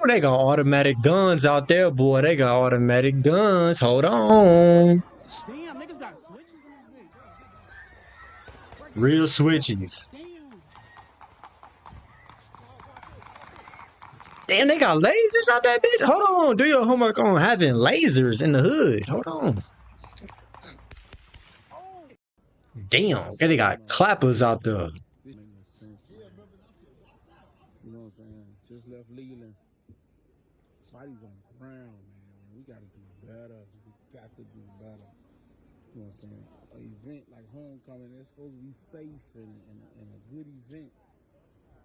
They got automatic guns out there, boy. They got automatic guns. Hold on. Damn, niggas got switches in this bitch. Real switches. Damn. Damn, they got lasers out that bitch. Hold on. Do your homework on having lasers in the hood. Hold on. Damn. They got clappers out there. This make no sense, man. You know what I'm saying? Just left Leland. Bodies on the ground, man. We gotta do better. We got to do better. You know what I'm saying? An event like homecoming, it's supposed to be safe and a good event.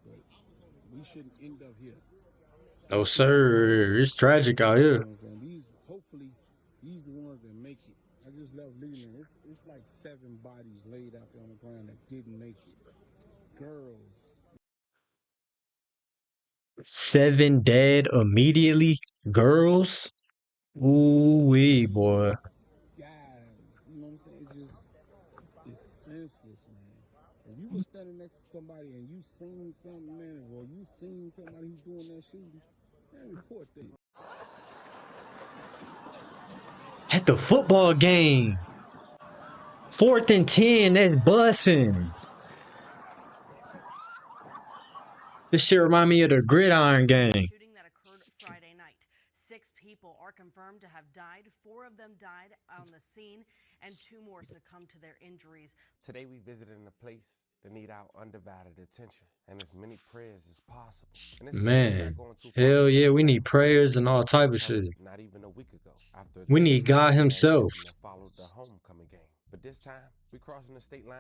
But we shouldn't end up here. No, sir. It's tragic out You here. know what I'm saying? Hopefully, these the ones that make it. I just left Leland. It's like 7 bodies laid out there on the ground that didn't make it. Girls. 7 dead immediately. Girls. Ooh wee, boy. Guys, you know what I'm saying? It's senseless, man. If you were standing next to somebody and you seen something, man, or you seen somebody who's doing that shooting, man, report that. At the football game. 4th and 10. That's bussing. This shit remind me of the gridiron game. Shooting that occurred Friday night. 6 people are confirmed to have died. 4 of them died on the scene, and 2 more succumbed to their injuries. Today we visited a place that need our undivided attention and as many prayers as possible. Man, hell yeah, we need prayers and all type of shit. Not even a week ago, after We need God himself. that followed the homecoming game. But this time, we crossing the state line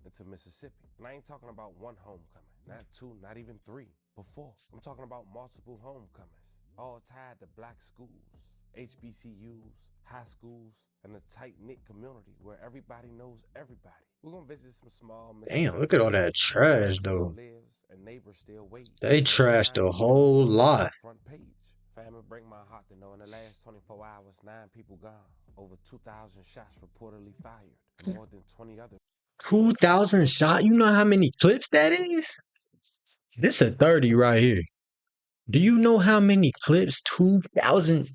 into Mississippi. And I ain't talking about one homecoming, not 2, not even 3, but 4. I'm talking about multiple homecomings, all tied to black schools, HBCUs, high schools, and a tight-knit community where everybody knows everybody. We're gonna visit some small Damn, look at all that trash though. lives and neighbors still wait. They trashed a whole lot. Front page. Family break my heart to know in the last 24 hours, 9 people gone. Over 2,000 shots reportedly fired. And more than 20 others. 2,000 shot? You know how many clips that is? This a 30 right here. Do you know how many clips 2,000?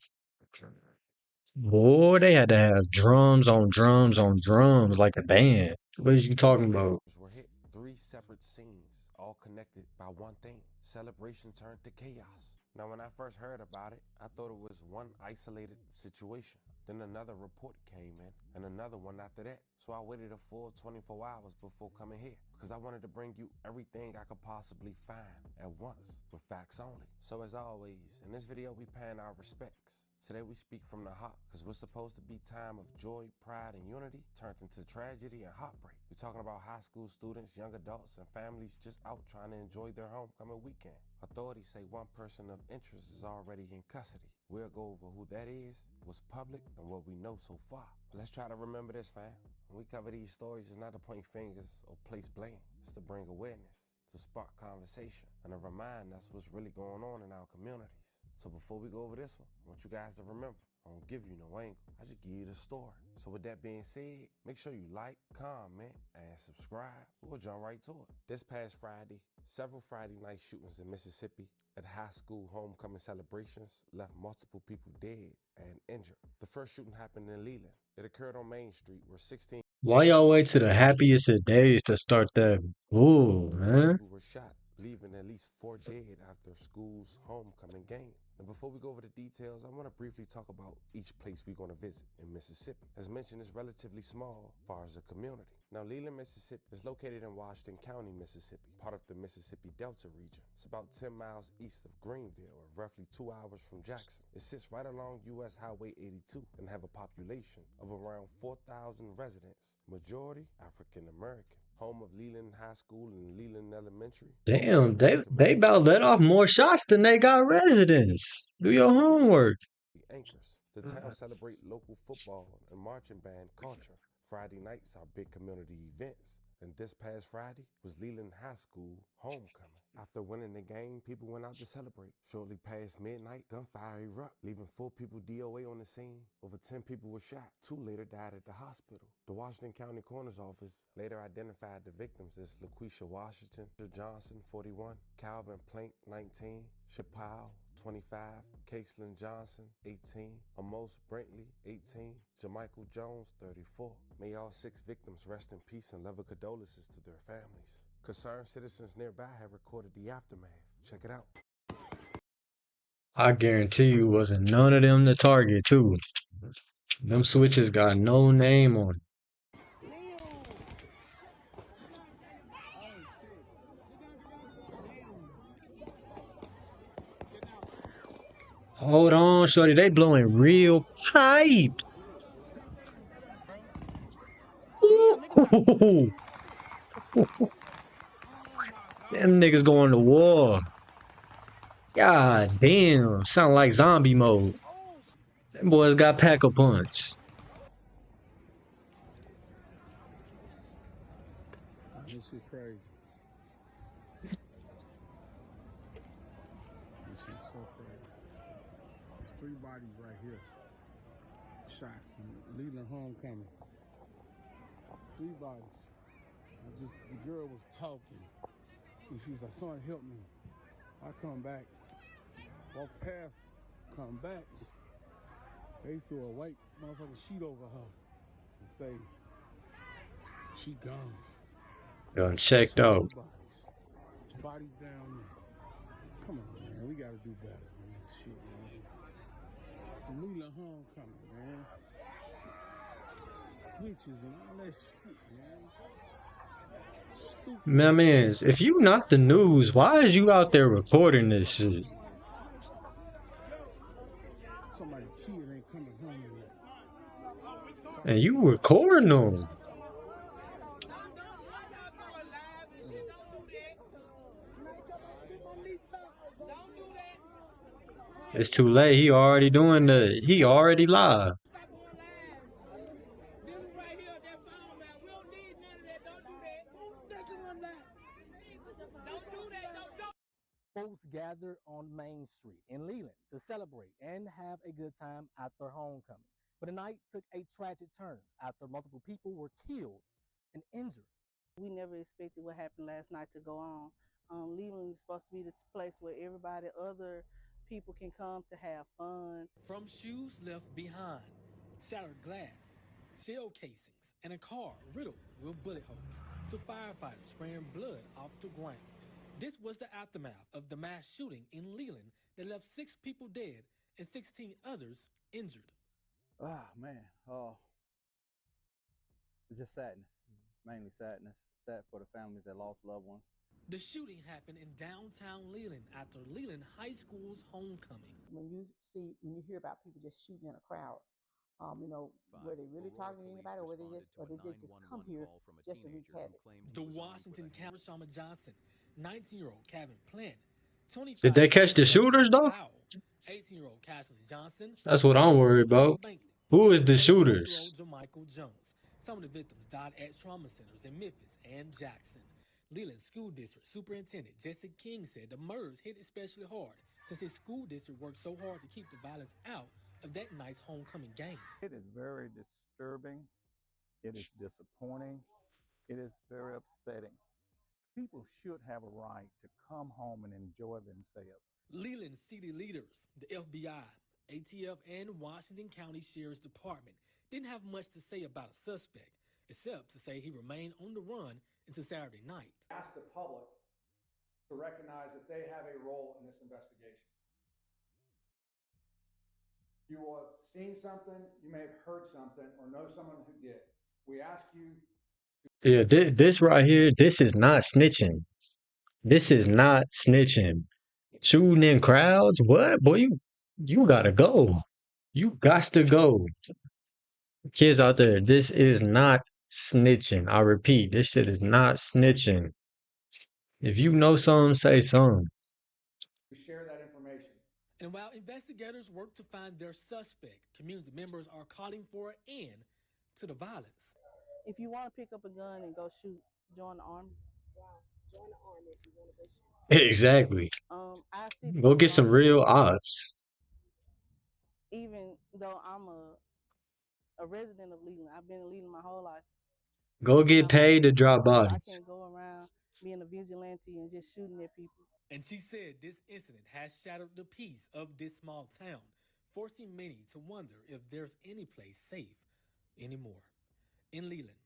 Boy, they had to have drums on drums on drums like a band. What is you talking about? Were hit. 3 separate scenes, all connected by one thing. Celebration turned to chaos. Now, when I first heard about it, I thought it was one isolated situation. Then another report came in, and another one after that. So I waited a full 24 hours before coming here, because I wanted to bring you everything I could possibly find at once, with facts only. So as always, in this video we paying our respects. Today we speak from the heart, because we're supposed to be time of joy, pride, and unity, turned into tragedy and heartbreak. We're talking about high school students, young adults, and families just out trying to enjoy their homecoming weekend. Authorities say one person of interest is already in custody. We'll go over who that is, what's public, and what we know so far. But let's try to remember this, fam. When we cover these stories, it's not to point fingers or place blame. It's to bring awareness, to spark conversation, and to remind us what's really going on in our communities. So before we go over this one, I want you guys to remember, I don't give you no angle. I just give you the story. So with that being said, make sure you like, comment, and subscribe. We'll jump right to it. This past Friday, several Friday night shootings in Mississippi at high school homecoming celebrations left multiple people dead and injured. The first shooting happened in Leland. It occurred on Main Street where 16 Why y'all wait to the happiest of days to start that bull, man? people were shot, leaving at least 4 dead after school's homecoming game. And before we go over the details, I want to briefly talk about each place we're going to visit in Mississippi. As mentioned, it's relatively small as far as a community. Now, Leland, Mississippi is located in Washington County, Mississippi, part of the Mississippi Delta region. It's about 10 miles east of Greenville, or roughly 2 hours from Jackson. It sits right along U.S. Highway 82 and have a population of around 4,000 residents, majority African American. Home of Leland High School and Leland Elementary. Damn, they about let off more shots than they got residents. Do your homework. Anchors. The town celebrate local football and marching band culture. Friday nights are big community events. And this past Friday was Leland High School homecoming. After winning the game, people went out to celebrate. Shortly past midnight, gunfire erupted, leaving 4 people DOA on the scene. Over 10 people were shot. 2 later died at the hospital. The Washington County Coroner's Office later identified the victims as LaQuisha Washington Johnson, 41, Calvin Plank, 19, Chappelle, 25, Caitlin Johnson, 18, Amos Brentley, 18, Jamichael Jones, 34. May all 6 victims rest in peace and level condolences to their families. Concerned citizens nearby have recorded the aftermath. Check it out. I guarantee you wasn't none of them the target too. Them switches got no name on it. Hold on, shorty, they blowing real pipe. Ooh. Them niggas going to war. God damn, sound like zombie mode. Them boys got pack-a-punch. This shit crazy. This shit's so crazy. There's 3 bodies right here. Shot in Leland Homecoming. 3 bodies. The girl was talking. And she was like, "Son, help me." I come back. Walk past. Come back. They threw a white motherfucking sheet over her. And say, "She gone." Done checked out. Bodies down there. Come on, man. We gotta do better, man. Shit, man. Leland Homecoming, man. Switches and all that shit, man. Stupid. My mans, if you not the news, why is you out there recording this shit? Somebody's kid ain't coming home yet. And you recording them. It's too late. He already live. Folks gather on Main Street in Leland to celebrate and have a good time at their homecoming. But the night took a tragic turn after multiple people were killed and injured. We never expected what happened last night to go on. Leland is supposed to be the place where everybody, other people can come to have fun. From shoes left behind, shattered glass, shell casings, and a car riddled with bullet holes, to firefighters spraying blood off the ground. This was the aftermath of the mass shooting in Leland that left 6 people dead and 16 others injured. Ah, man. Oh, it's just sadness. Mainly sadness. Sad for the families that lost loved ones. The shooting happened in downtown Leland after Leland High School's homecoming. When you hear about people just shooting in a crowd, were they really talking to anybody, or did they just come here just to wreak havoc? The Washington County Shama Johnson, 19-year-old Calvin Plant, 25. Did they catch the shooters though? 18-year-old Caitlin Johnson. That's what I'm worried about. Who is the shooters? Michael Jones. Some of the victims died at trauma centers in Memphis and Jackson. Leland School District Superintendent Jesse King said the murders hit especially hard since his school district worked so hard to keep the violence out of that nice homecoming game. It is very disturbing. It is disappointing. It is very upsetting. People should have a right to come home and enjoy themselves. Leland city leaders, the FBI, ATF, and Washington County Sheriff's Department didn't have much to say about a suspect, except to say he remained on the run until Saturday night. Ask the public to recognize that they have a role in this investigation. You will have seen something, you may have heard something, or know someone who did. We ask you. Yeah, this right here, this is not snitching. This is not snitching. Shooting in crowds? What? Boy, you gotta go. You got to go. Kids out there, this is not snitching. I repeat, this shit is not snitching. If you know something, say something. Share that information. And while investigators work to find their suspect, community members are calling for an end to the violence. If you want to pick up a gun and go shoot, join the army. Join the army if you want to go shoot. Exactly. I see Go get some real ops. Even though I'm a resident of Leland. I've been in Leland my whole life. Go get paid to drop So I bodies. can't go around being a vigilante and just shooting at people. And she said this incident has shattered the peace of this small town, forcing many to wonder if there's any place safe anymore. In Leland,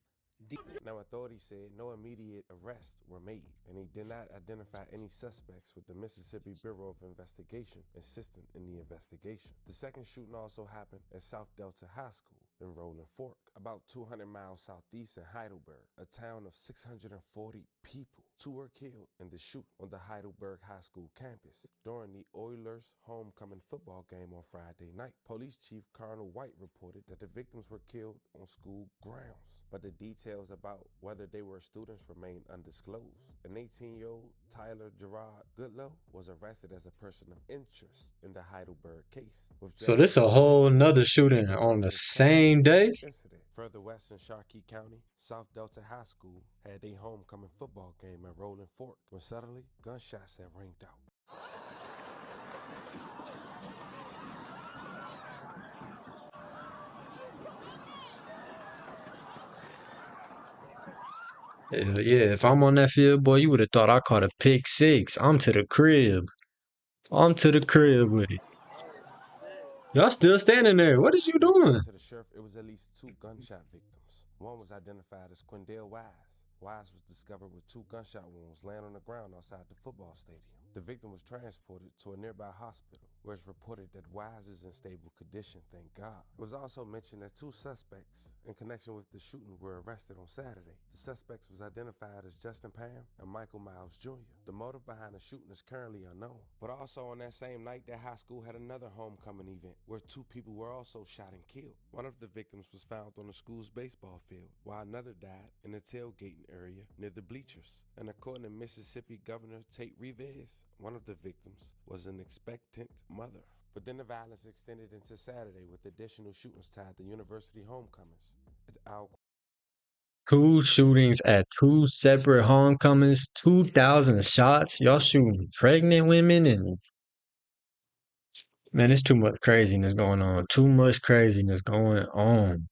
Now, authorities said no immediate arrests were made, and they did not identify any suspects, with the Mississippi Bureau of Investigation assisting in the investigation. The second shooting also happened at South Delta High School in Rolling Fork, about 200 miles southeast of Heidelberg, a town of 640 people. 2 were killed in the shoot on the Heidelberg High School campus during the Oilers homecoming football game on Friday night. Police Chief Colonel White reported that the victims were killed on school grounds, but the details about whether they were students remain undisclosed. An 18-year-old Tyler Gerard Goodlow was arrested as a person of interest in the Heidelberg case. So this a whole nother shooting on the same day? Incident. Further west in Sharkey County, South Delta High School had a homecoming football game at Rolling Fork when suddenly gunshots had rang out. Hell yeah, if I'm on that field, boy, you would have thought I caught a pick six. I'm to the crib. I'm to the crib with it. Y'all still standing there. What is you doing? To the sheriff, it was at least 2 gunshot victims. One was identified as Quindale Wise. Wise was discovered with 2 gunshot wounds laying on the ground outside the football stadium. The victim was transported to a nearby hospital, where it's reported that Wise is in stable condition, thank God. It was also mentioned that 2 suspects in connection with the shooting were arrested on Saturday. The suspects was identified as Justin Pam and Michael Miles Jr. The motive behind the shooting is currently unknown. But also on that same night, that high school had another homecoming event where 2 people were also shot and killed. One of the victims was found on the school's baseball field, while another died in the tailgating area near the bleachers. And according to Mississippi Governor Tate Reeves, one of the victims was an expectant mother. But then the violence extended into Saturday with additional shootings tied to university homecomings at Al. School shootings at 2 separate homecomings, 2,000 shots. Y'all shooting pregnant women and man, it's too much craziness going on. Too much craziness going on.